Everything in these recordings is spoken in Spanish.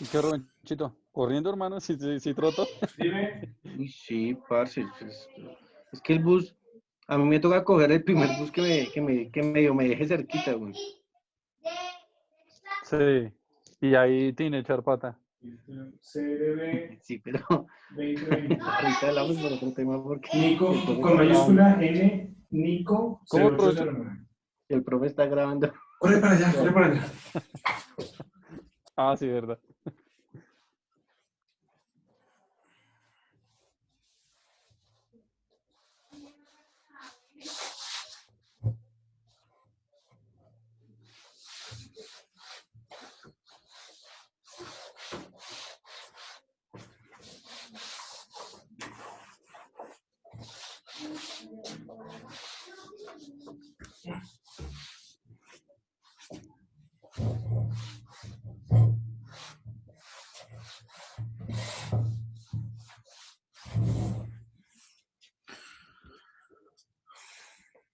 ¿Y qué Chito? ¿Corriendo, hermano? Si troto. Dime. Uy, sí, parce. Es que el bus, a mí me toca coger el primer bus que medio me deje cerquita, güey. Sí. Y ahí tiene echar pata. CRB Sí, pero 2020. ahorita hablamos por otro tema porque Nico, el profe con está grabando. mayúscula N, Nico ¿Cómo, profesor? 0809. El profe está grabando. Corre para allá, corre para allá. Ah, sí, verdad.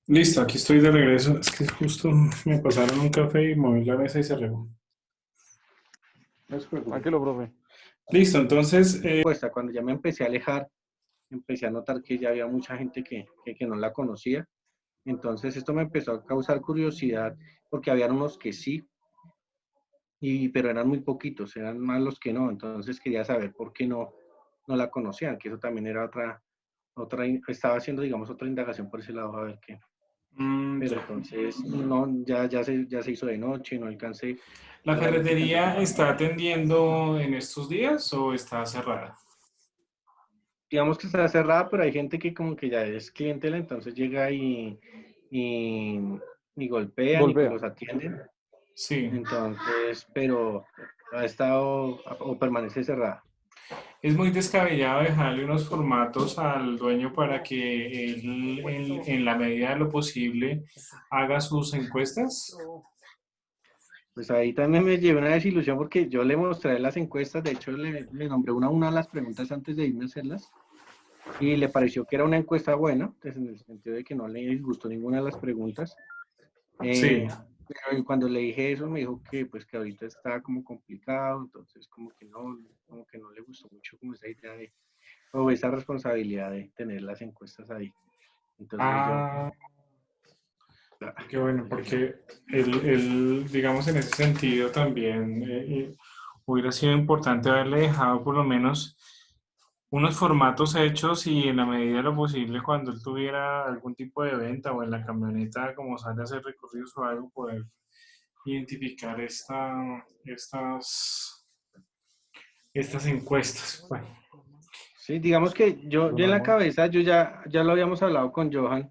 Listo, aquí estoy de regreso. Es que justo me pasaron un café y moví la mesa y se regó. No se preocupe. Tranquilo, profe. Listo, entonces, Pues cuando ya me empecé a alejar, empecé a notar que ya había mucha gente que no la conocía. Entonces esto me empezó a causar curiosidad porque había unos que sí, pero eran muy poquitos, eran más los que no. Entonces quería saber por qué no la conocían, que eso también era estaba haciendo, digamos, otra indagación por ese lado, a ver qué. Pero ya. entonces, no, ya se hizo de noche, no alcancé. ¿La Solamente alcancé a ferretería tomar. está atendiendo en estos días o está cerrada? Digamos que está cerrada, pero hay gente que como que ya es clientela, entonces llega y, y golpean y pues Golpea. los atienden. Sí. Entonces, pero ha estado o permanece cerrada. Es muy descabellado dejarle unos formatos al dueño para que él, en la medida de lo posible, haga sus encuestas. Pues ahí también me llevé una desilusión porque yo le mostré las encuestas, de hecho le nombré una a una las preguntas antes de irme a hacerlas y le pareció que era una encuesta buena, pues en el sentido de que no le disgustó ninguna de las preguntas. Sí. Pero cuando le dije eso me dijo que pues que ahorita está como complicado, entonces como que no le gustó mucho como esa idea o esa responsabilidad de tener las encuestas ahí. Entonces yo, Ah, qué bueno, porque digamos, en ese sentido también hubiera sido importante haberle dejado por lo menos unos formatos hechos y en la medida de lo posible cuando él tuviera algún tipo de venta o en la camioneta como sale a hacer recorridos o algo, poder identificar estas encuestas. Bueno, sí, digamos que yo en la Donamos. cabeza, ya lo habíamos hablado con Johan,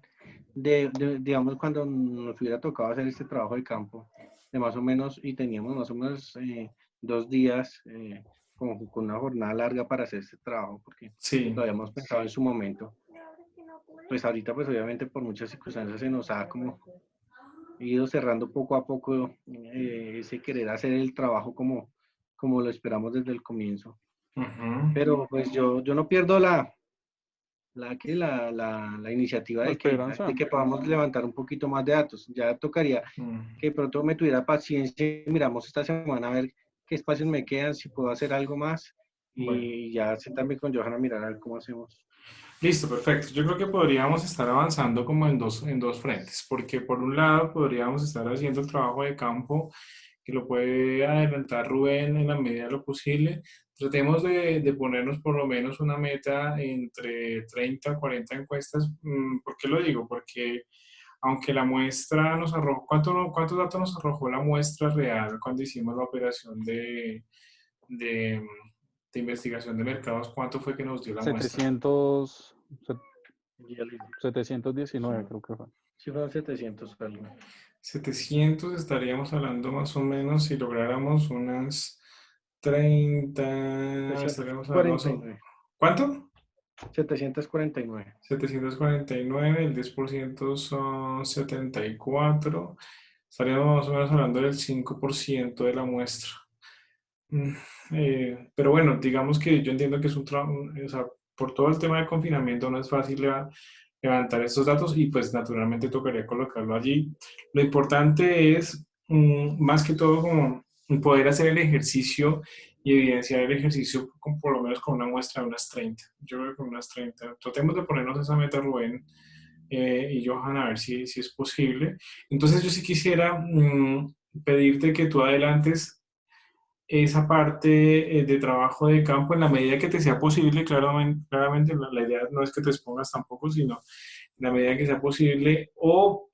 digamos, cuando nos hubiera tocado hacer este trabajo de campo, de más o menos, y teníamos más o menos 2 días, con una jornada larga para hacer este trabajo, porque sí. lo habíamos pensado en su momento. Pues ahorita, pues obviamente por muchas circunstancias se nos ha como ido cerrando poco a poco ese querer hacer el trabajo como lo esperamos desde el comienzo. Ujú. Pero pues yo no pierdo la iniciativa La de esperanza. que podamos levantar un poquito más de datos. Ya tocaría Mm. que de pronto me tuviera paciencia y miramos esta semana a ver qué espacios me quedan, si puedo hacer algo más Bueno, y ya sentarme con Johanna a mirar a ver cómo hacemos. listo, perfecto. Yo creo que podríamos estar avanzando como en dos frentes, porque por un lado podríamos estar haciendo el trabajo de campo que lo puede adelantar Rubén en la medida de lo posible. Tratemos de ponernos por lo menos una meta entre 30 o 40 encuestas. ¿Por qué lo digo? Porque aunque la muestra nos arrojó, ¿cuántos datos nos arrojó la muestra real cuando hicimos la operación de, de investigación de mercados? ¿Cuánto fue que nos dio la muestra? 700, Y ya le digo, 719 creo que fue. sí fueron 700 algo. 700 estaríamos hablando más o menos si lográramos unas 30, estaríamos hablando, 749. ¿cuánto? 749. 749, el 10% son 74, estaríamos más o menos hablando del 5% de la muestra. Pero bueno, digamos que yo entiendo que es un trabajo, o sea, por todo el tema de confinamiento no es fácil levantar estos datos y pues naturalmente tocaría colocarlo allí. Lo importante es más que todo como poder hacer el ejercicio y evidenciar el ejercicio por lo menos con una muestra de unas 30. Yo creo que con unas 30. Tratemos de ponernos esa meta, Rubén y Johan, a ver si es posible. Entonces yo sí quisiera pedirte que tú adelantes esa parte de trabajo de campo en la medida que te sea posible. Claramente la idea no es que te expongas tampoco, sino en la medida que sea posible, o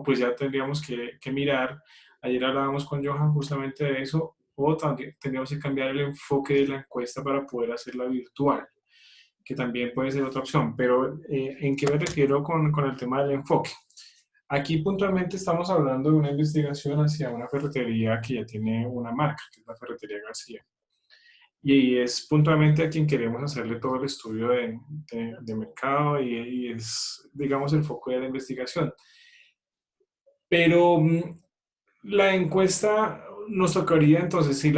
pues ya tendríamos que mirar. Ayer hablábamos con Johan justamente de eso, o también tendríamos que cambiar el enfoque de la encuesta para poder hacerla virtual, que también puede ser otra opción. Pero ¿en qué me refiero con el tema del enfoque? Aquí puntualmente estamos hablando de una investigación hacia una ferretería que ya tiene una marca, que es la Ferretería García. Y es puntualmente a quien queremos hacerle todo el estudio de mercado y es, digamos, el foco de la investigación. Pero la encuesta nos tocaría entonces, si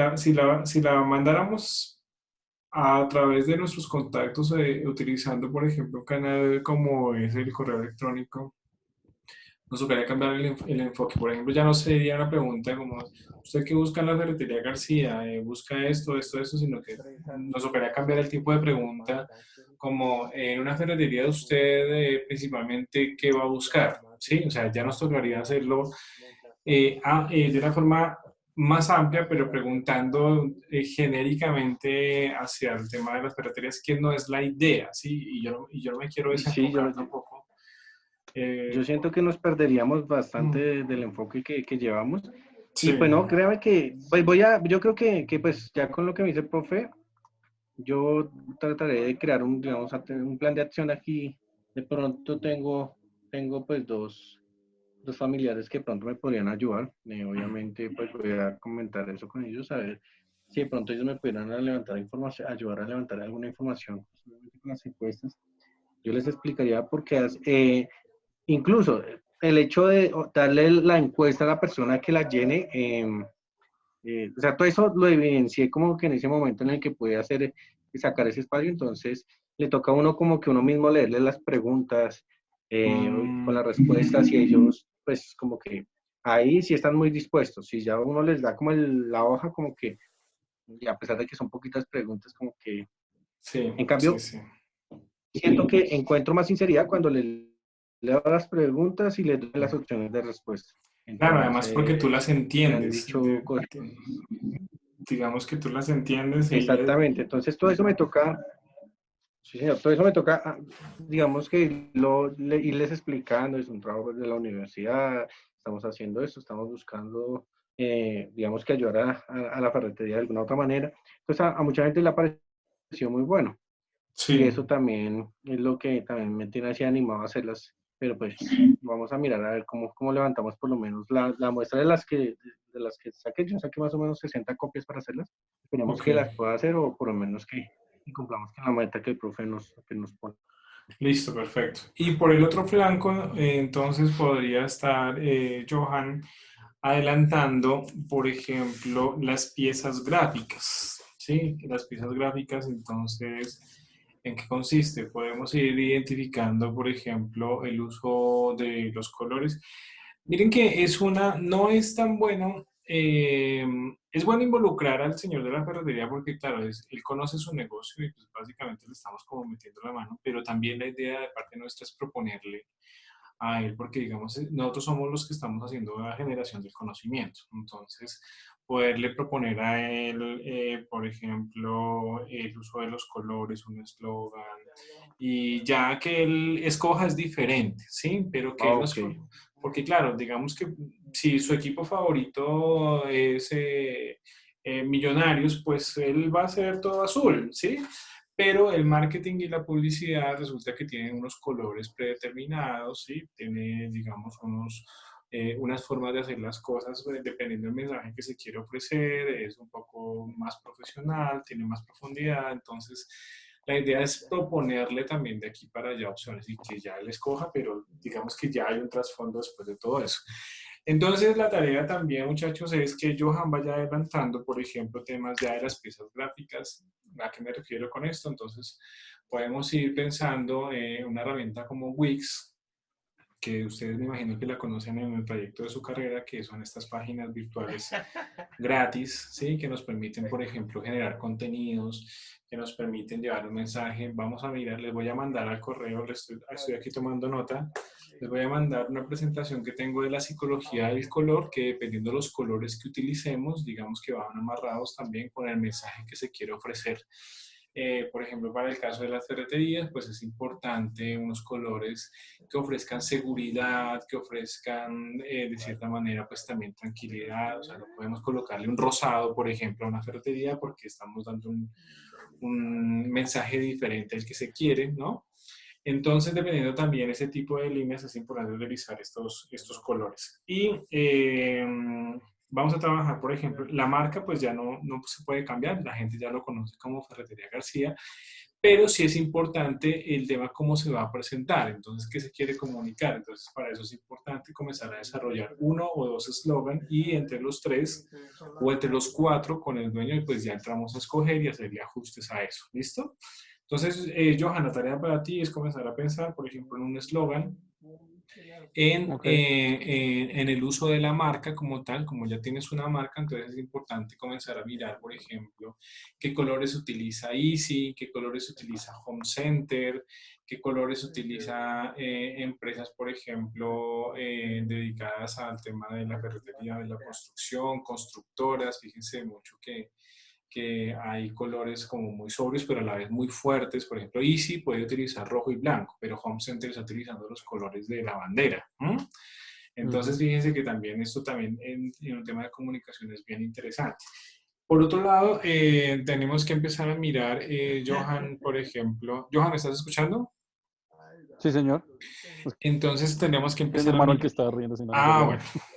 la mandáramos a través de nuestros contactos, utilizando, por ejemplo, un canal como es el correo electrónico, nos tocaría cambiar el enfoque. Por ejemplo, ya no sería una pregunta como, ¿usted qué busca en la ferretería García? ¿Busca esto, sino que nos tocaría cambiar el tipo de pregunta, como en una ferretería de usted, principalmente, ¿qué va a buscar? ¿Sí? O sea, ya nos tocaría hacerlo de una forma más amplia, pero preguntando genéricamente hacia el tema de las ferreterías, que no es la idea, ¿sí? Y yo no me quiero Sí, desenfocar tampoco. yo Eh, siento que nos perderíamos bastante mm, del enfoque que llevamos. Y sí, pues no, créame que pues yo creo que pues ya con lo que me dice el profe, yo trataré de crear digamos, un plan de acción aquí. De pronto tengo pues dos familiares que pronto me podrían ayudar. Obviamente, pues voy a comentar eso con ellos, a ver si de pronto ellos me pudieran levantar información, ayudar a levantar alguna información justamente con las encuestas. Yo les explicaría por qué, incluso el hecho de darle la encuesta a la persona que la llene, o sea, todo eso lo evidencié como que en ese momento en el que puede hacer, sacar ese espacio, entonces le toca a uno como que uno mismo leerle las preguntas con mm, las respuestas y ellos pues como que ahí sí están muy dispuestos, si ya uno les da como la hoja como que, y a pesar de que son poquitas preguntas, como que sí, en sí, cambio sí. siento que encuentro más sinceridad cuando le leo las preguntas y le doy las opciones de respuesta. Claro, además porque tú Entonces, las me han entiendes, dicho cosas. digamos que tú las entiendes y Exactamente, entonces todo eso me toca, sí señor, todo eso me toca, digamos que irles explicando, es un trabajo de la universidad, estamos haciendo esto, estamos buscando, digamos que ayudar a la ferretería de alguna otra manera. Entonces a mucha gente le ha parecido muy bueno y sí, eso también es lo que también me tiene así animado a hacerlas, pero pues vamos a mirar a ver cómo levantamos por lo menos la muestra de las que saqué, yo saqué más o menos 60 copias para hacerlas, esperemos ok, que las pueda hacer o por lo menos que cumplamos con la meta que el profe que nos pone. listo, perfecto. Y por el otro flanco, entonces podría estar Johan adelantando, por ejemplo, las piezas gráficas, ¿sí? Las piezas gráficas, entonces, ¿en qué consiste? Podemos ir identificando, por ejemplo, el uso de los colores. Miren que no es tan bueno, es bueno involucrar al señor de la ferretería porque, claro, él conoce su negocio y pues básicamente le estamos como metiendo la mano, pero también la idea de parte nuestra es proponerle a él, porque digamos, nosotros somos los que estamos haciendo la generación del conocimiento. Entonces, poderle proponer a él, por ejemplo, el uso de los colores, un eslogan, y ya que él escoja es diferente, ¿sí? Pero que él Ok, nos... Porque claro, digamos que si su equipo favorito es Millonarios, pues él va a ser todo azul, ¿sí? Pero el marketing y la publicidad resulta que tienen unos colores predeterminados, ¿sí? Tiene, digamos, unas formas de hacer las cosas dependiendo del mensaje que se quiere ofrecer, es un poco más profesional, tiene más profundidad, entonces la idea es proponerle también de aquí para allá opciones y que ya él escoja, pero digamos que ya hay un trasfondo después de todo eso. Entonces, la tarea también, muchachos, es que Johan vaya adelantando, por ejemplo, temas ya de las piezas gráficas. ¿A qué me refiero con esto? Entonces, podemos ir pensando en una herramienta como Wix, que ustedes me imagino que la conocen en el trayecto de su carrera, que son estas páginas virtuales gratis, ¿sí? Que nos permiten, por ejemplo, generar contenidos, que nos permiten llevar un mensaje. Vamos a mirar, les voy a mandar al correo, estoy aquí tomando nota, les voy a mandar una presentación que tengo de la psicología del color, que dependiendo de los colores que utilicemos, digamos que van amarrados también con el mensaje que se quiere ofrecer. Por ejemplo, para el caso de las ferreterías, pues es importante unos colores que ofrezcan seguridad, que ofrezcan de cierta manera pues también tranquilidad. O sea, no podemos colocarle un rosado, por ejemplo, a una ferretería porque estamos dando un mensaje diferente al que se quiere, ¿no? Entonces, dependiendo también de ese tipo de líneas, es importante utilizar estos colores. Y vamos a trabajar, por ejemplo, la marca pues ya no se puede cambiar, la gente ya lo conoce como Ferretería García, pero sí es importante el tema cómo se va a presentar, entonces qué se quiere comunicar. Entonces para eso es importante comenzar a desarrollar uno o dos eslogans y entre los tres o entre los cuatro con el dueño pues ya entramos a escoger y hacerle ajustes a eso, ¿listo? Entonces, Johan, la tarea para ti es comenzar a pensar, por ejemplo, en un eslogan, Ok. en el uso de la marca como tal, como ya tienes una marca, entonces es importante comenzar a mirar, por ejemplo, qué colores utiliza Easy, qué colores utiliza Home Center, qué colores utiliza empresas, por ejemplo, dedicadas al tema de la ferretería, de la construcción, constructoras. Fíjense mucho que hay colores como muy sobrios, pero a la vez muy fuertes. Por ejemplo, Easy puede utilizar rojo y blanco, pero Home Center está utilizando los colores de la bandera. Entonces, fíjense que también esto también en un tema de comunicación es bien interesante. Por otro lado, tenemos que empezar a mirar, Johan, por ejemplo. Johan, ¿me estás escuchando? Sí, señor. Entonces, tenemos que Es mi empezar a hermano el que mirar. está riendo, si no, no Ah, sería bueno. bueno.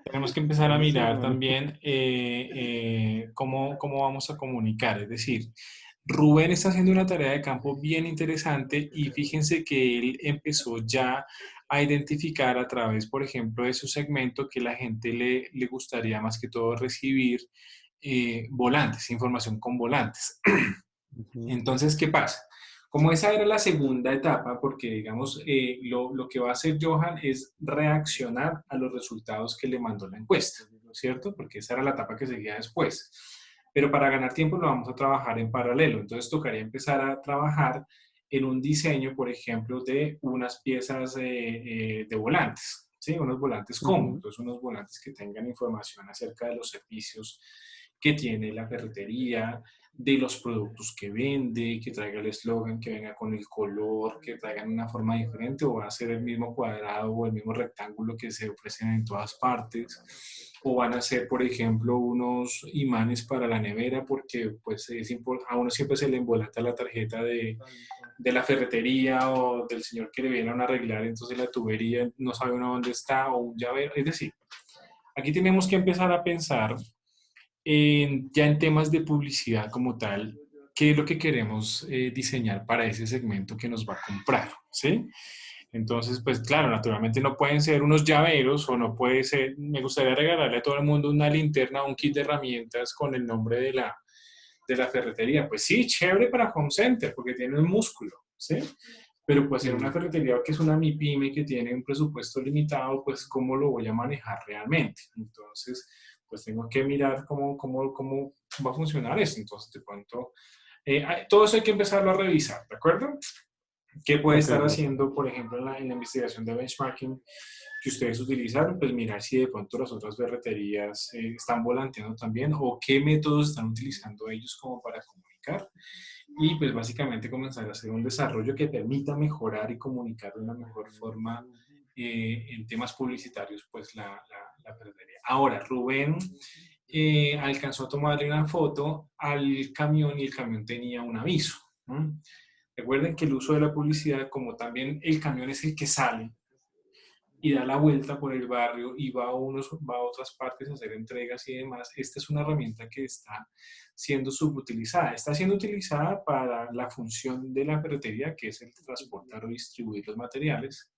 Tenemos que empezar a Sí, mirar hermano. también cómo vamos a comunicar. Es decir, Rubén está haciendo una tarea de campo bien interesante y fíjense que él empezó ya a identificar a través, por ejemplo, de su segmento que la gente le gustaría más que todo recibir volantes, información con volantes. Ujú. Entonces, ¿qué pasa? Como esa era la segunda etapa, porque digamos, lo que va a hacer Johan es reaccionar a los resultados que le mandó la encuesta, ¿no es cierto? Porque esa era la etapa que seguía después. Pero para ganar tiempo lo vamos a trabajar en paralelo. Entonces tocaría empezar a trabajar en un diseño, por ejemplo, de unas piezas de volantes, ¿sí? Unos volantes Ujú. cómodos, unos volantes que tengan información acerca de los servicios que tiene la ferretería, de los productos que vende, que traiga el eslogan, que venga con el color, que traigan una forma diferente, o va a ser el mismo cuadrado o el mismo rectángulo que se ofrecen en todas partes, o van a ser, por ejemplo, unos imanes para la nevera, porque pues a uno siempre se le embolata la tarjeta de la ferretería o del señor que le vienen a arreglar, entonces la tubería no sabe uno dónde está, o un llavero, es decir, aquí tenemos que empezar a pensar ya en temas de publicidad como tal, qué es lo que queremos diseñar para ese segmento que nos va a comprar, ¿sí? Entonces, pues claro, naturalmente no pueden ser unos llaveros o no puede ser, me gustaría regalarle a todo el mundo una linterna, un kit de herramientas con el nombre de la ferretería. Pues sí, chévere para Home Center porque tiene un músculo, ¿sí? Pero pues en una Mm. ferretería que es una MIPYME que tiene un presupuesto limitado, pues ¿cómo lo voy a manejar realmente? Entonces, pues tengo que mirar cómo va a funcionar eso. Entonces, de pronto, todo eso hay que empezarlo a revisar, ¿de acuerdo? ¿Qué puede Ok, estar profe. haciendo, por ejemplo, en la investigación de benchmarking que ustedes utilizaron? Pues mirar si de pronto las otras ferreterías están volanteando también o qué métodos están utilizando ellos como para comunicar. Y pues básicamente comenzar a hacer un desarrollo que permita mejorar y comunicar de una mejor forma en temas publicitarios, pues la ferretería. Ahora, Rubén alcanzó a tomarle una foto al camión y el camión tenía un aviso. Recuerden que el uso de la publicidad, como también el camión es el que sale y da la vuelta por el barrio y va a otras partes a hacer entregas y demás, esta es una herramienta que está siendo subutilizada. Está siendo utilizada para la función de la ferretería, que es el transportar o distribuir los materiales,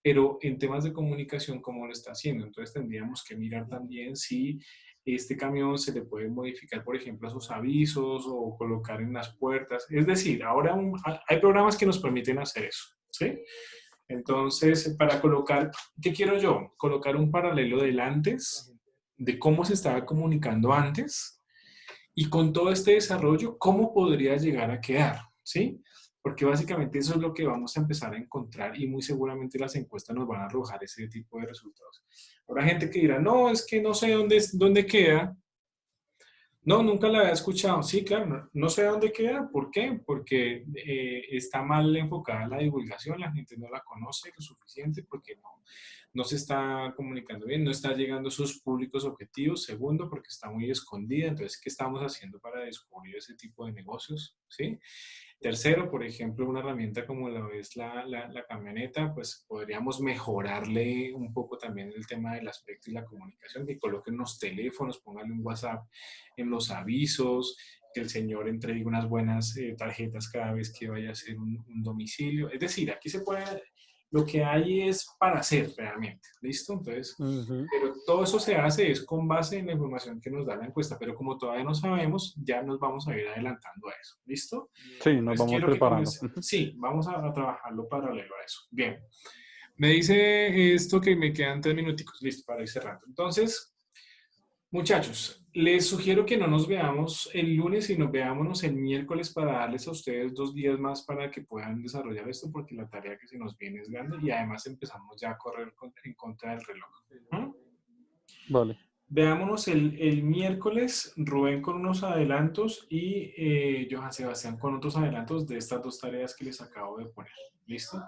pero en temas de comunicación, ¿cómo lo está haciendo? Entonces tendríamos que mirar también si este camión se le puede modificar, por ejemplo, sus avisos o colocar en las puertas. Es decir, ahora hay programas que nos permiten hacer eso, ¿sí? Entonces, para colocar, ¿qué quiero yo? Colocar un paralelo del antes, de cómo se estaba comunicando antes, y con todo este desarrollo, ¿cómo podría llegar a quedar? ¿Sí? Porque básicamente eso es lo que vamos a empezar a encontrar y muy seguramente las encuestas nos van a arrojar ese tipo de resultados. Habrá gente que dirá, no, es que no sé dónde queda. No, nunca la había escuchado. Sí, claro, no sé dónde queda. ¿Por qué? Porque está mal enfocada la divulgación, la gente no la conoce lo suficiente porque no se está comunicando bien, no está llegando a sus públicos objetivos. Segundo, porque está muy escondida. Entonces, ¿qué estamos haciendo para descubrir ese tipo de negocios? ¿Sí? Tercero, por ejemplo, una herramienta como lo es la camioneta, pues podríamos mejorarle un poco también el tema del aspecto y la comunicación, que coloquen unos teléfonos, pónganle un WhatsApp en los avisos, que el señor entregue unas buenas tarjetas cada vez que vaya a hacer un domicilio. Es decir, aquí se puede, lo que hay es para hacer realmente, ¿listo? Entonces, Ujú. pero todo eso se hace es con base en la información que nos da la encuesta, pero como todavía no sabemos, ya nos vamos a ir adelantando a eso, ¿listo? Sí, nos Entonces vamos quiero que preparando. comience. Sí, vamos a trabajarlo paralelo a eso. Bien. Me dice esto que me quedan 3 minuticos, listo, para ir cerrando. Entonces, muchachos, les sugiero que no nos veamos el lunes, sino veámonos el miércoles para darles a ustedes 2 días más para que puedan desarrollar esto, porque la tarea que se nos viene es grande y además empezamos ya a correr en contra del reloj. ¿Mm? Vale. Veámonos el miércoles, Rubén con unos adelantos y Johan Sebastián con otros adelantos de estas 2 tareas que les acabo de poner. ¿Listo?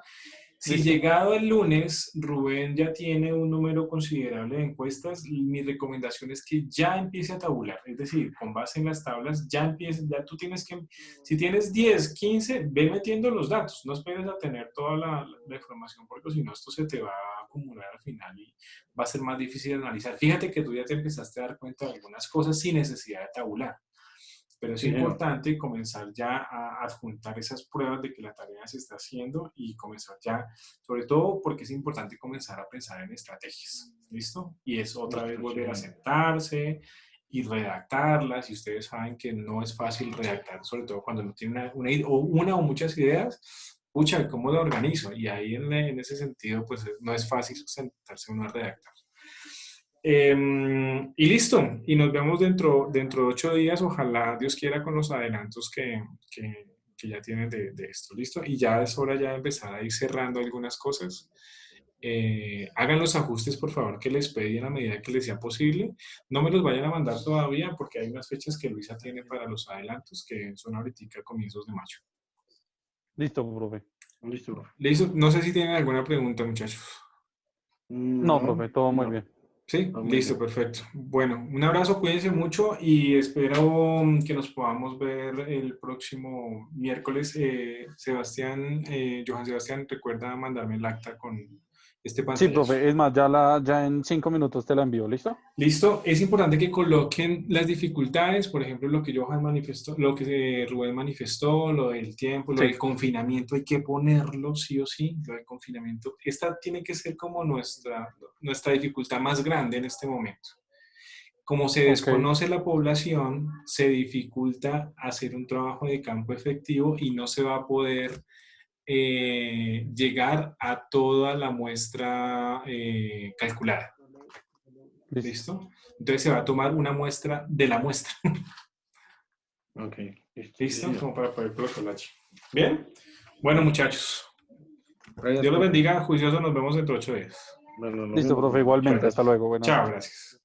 Si Listo. llegado el lunes Rubén ya tiene un número considerable de encuestas, mi recomendación es que ya empiece a tabular. Es decir, con base en las tablas, ya empiece, ya tú tienes que, si tienes 10, 15, ve metiendo los datos. No esperes a tener toda la información porque si no esto se te va a acumular al final y va a ser más difícil de analizar. Fíjate que tú ya te empezaste a dar cuenta de algunas cosas sin necesidad de tabular. Pero es Sí, señor. importante comenzar ya a adjuntar esas pruebas de que la tarea se está haciendo y comenzar ya, sobre todo porque es importante comenzar a pensar en estrategias. ¿Listo? Y es otra vez Listo, sí, volver a señor. sentarse y redactarlas. Y ustedes saben que no es fácil redactar, sobre todo cuando no tienen una o muchas ideas. Pucha, ¿cómo lo organizo? Y ahí en ese sentido, pues no es fácil sentarse uno a redactar. Y listo, y nos vemos dentro de 8 días, ojalá Dios quiera con los adelantos que ya tienen de esto, listo, y ya es hora ya de empezar a ir cerrando algunas cosas. Hagan los ajustes, por favor, que les pedí en la medida que les sea posible. No me los vayan a mandar todavía porque hay unas fechas que Luisa tiene para los adelantos que son ahorita a comienzos de mayo. Listo, profe. Listo, profe. Listo, no sé si tienen alguna pregunta, muchachos. No, No, profe, todo muy no, bien. Sí, todo muy listo, bien. perfecto. Bueno, un abrazo, cuídense mucho y espero que nos podamos ver el próximo miércoles. Sebastián, Johan Sebastián, recuerda mandarme el acta con este Sí, pantallazo. profe, es más, ya en 5 minutos te la envío, ¿listo? Listo, es importante que coloquen las dificultades, por ejemplo, lo que Johan manifestó, lo que Rubén manifestó, lo del tiempo, lo Sí. del confinamiento, hay que ponerlo sí o sí, lo del confinamiento. Esta tiene que ser como nuestra dificultad más grande en este momento. Como se Ok, desconoce la población, se dificulta hacer un trabajo de campo efectivo y no se va a poder llegar a toda la muestra calculada. listo. ¿Listo? Entonces se va a tomar una muestra de la muestra. Ok, listo. Sí, ¿Listo? señor. Como para poder colocarla allí. ¿Bien? Bueno, muchachos. Gracias, Dios los profe. bendiga. Juicioso, nos vemos dentro de 8 días. Bueno, lo Listo, mismo, profe, profe. Muchas igualmente. gracias. Hasta luego. Buenas Chao, noches. gracias.